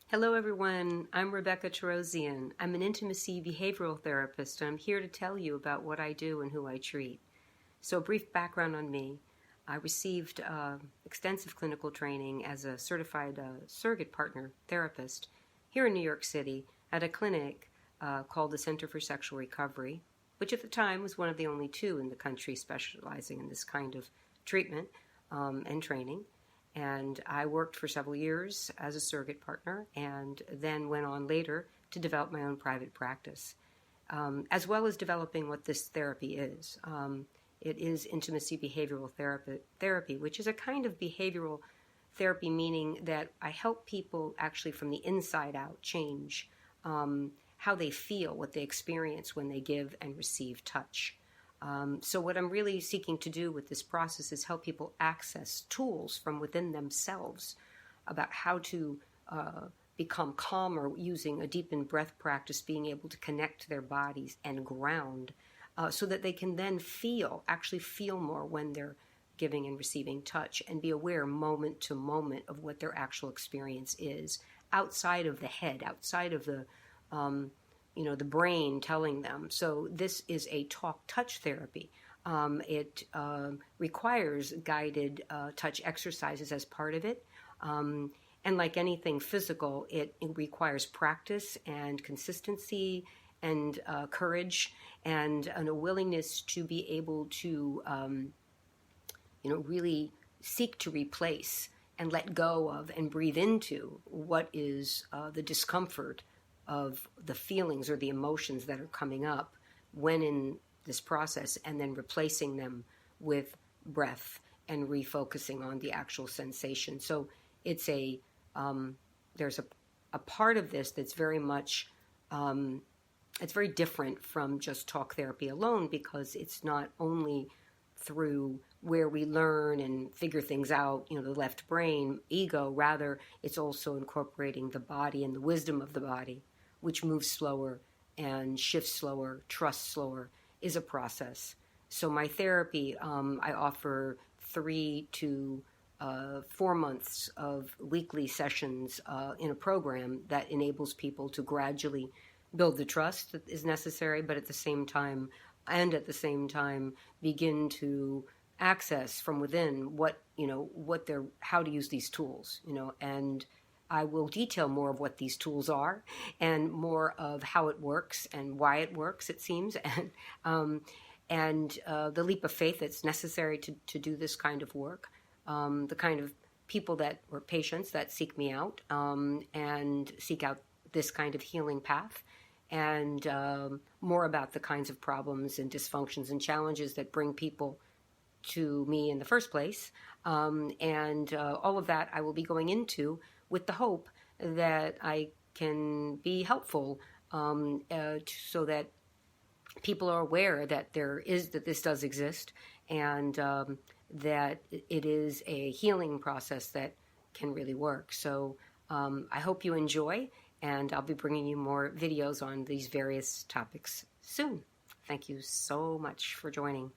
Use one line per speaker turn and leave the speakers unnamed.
Hello everyone, I'm Rebecca Tarosian. I'm an intimacy behavioral therapist and I'm here to tell you about what I do and who I treat. So a brief background on me. I received extensive clinical training as a certified surrogate partner therapist here in New York City at a clinic called the Center for Sexual Recovery, which at the time was one of the only two in the country specializing in this kind of treatment and training. And I worked for several years as a surrogate partner and then went on later to develop my own private practice, as well as developing what this therapy is. It is intimacy behavioral therapy, which is a kind of behavioral therapy, meaning that I help people actually from the inside out change how they feel, what they experience when they give and receive touch. So what I'm really seeking to do with this process is help people access tools from within themselves about how to become calmer using a deepened breath practice, being able to connect to their bodies and ground so that they can then actually feel more when they're giving and receiving touch and be aware moment to moment of what their actual experience is outside of the head, outside of the the brain telling them. So this is a talk-touch therapy. It requires guided touch exercises as part of it. And like anything physical, it requires practice and consistency and courage and a willingness to be able to, really seek to replace and let go of and breathe into what is the discomfort of the feelings or the emotions that are coming up when in this process, and then replacing them with breath and refocusing on the actual sensation. So it's there's a part of this that's very much, it's very different from just talk therapy alone, because it's not only through where we learn and figure things out, the left brain, ego, rather it's also incorporating the body and the wisdom of the body, which moves slower and shifts slower, trusts slower, is a process. So my therapy, I offer 3 to 4 months of weekly sessions in a program that enables people to gradually build the trust that is necessary, but at the same time begin to access from within how to use these tools, and I will detail more of what these tools are and more of how it works and why it works, it seems, and the leap of faith that's necessary to do this kind of work, the kind of people or patients that seek me out and seek out this kind of healing path, and more about the kinds of problems and dysfunctions and challenges that bring people to me in the first place, and all of that I will be going into with the hope that I can be helpful so that people are aware that this does exist, and that it is a healing process that can really work. So I hope you enjoy, and I'll be bringing you more videos on these various topics soon. Thank you so much for joining.